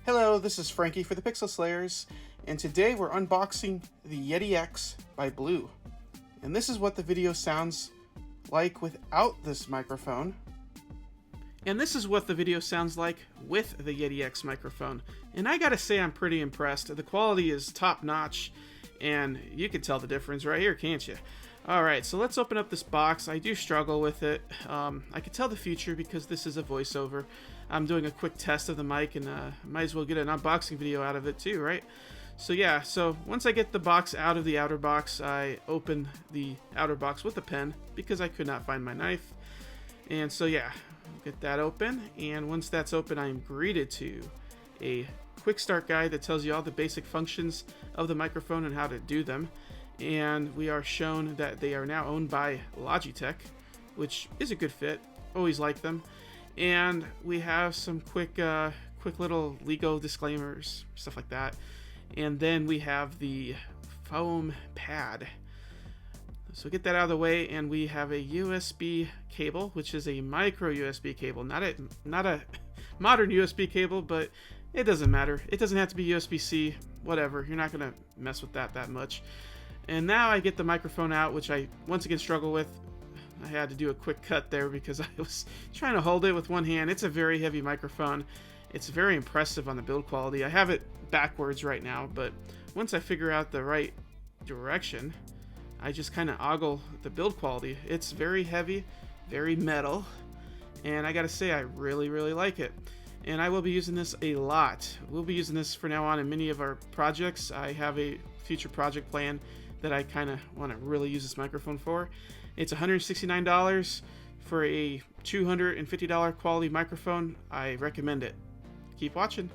Hello, this is Frankie for the Pixel Slayers, and today we're unboxing the Yeti X by Blue. And this is what the video sounds like without this microphone. And this is what the video sounds like with the Yeti X microphone. And I gotta say I'm pretty impressed. The quality is top notch, and you can tell the difference right here, can't you? Alright, so let's open up this box. I do struggle with it. I can tell the future because this is a voiceover. I'm doing a quick test of the mic, and might as well get an unboxing video out of it too, right? So yeah, so once I get the box out of the outer box, I open the outer box with a pen because I could not find my knife. And so yeah, get that open, and once that's open, I am greeted to a quick start guide that tells you all the basic functions of the microphone and how to do them. And we are shown that they are now owned by Logitech, which is a good fit. Always like them. And we have some quick little legal disclaimers, stuff like that. And then we have the foam pad. So get that out of the way, and we have a USB cable, which is a micro USB cable, not a modern USB cable, but it doesn't matter. It doesn't have to be USB-C, whatever. You're not gonna mess with that much. And now I get the microphone out, which I once again struggle with. I had to do a quick cut there because I was trying to hold it with one hand. It's a very heavy microphone. It's very impressive on the build quality. I have it backwards right now, but once I figure out the right direction, I just kind of ogle the build quality. It's very heavy, very metal, and I gotta say I really like it. And I will be using this a lot. We'll be using this from now on in many of our projects. I have a future project plan that I kind of want to really use this microphone for. It's $169 for a $250 quality microphone. I recommend it. Keep watching.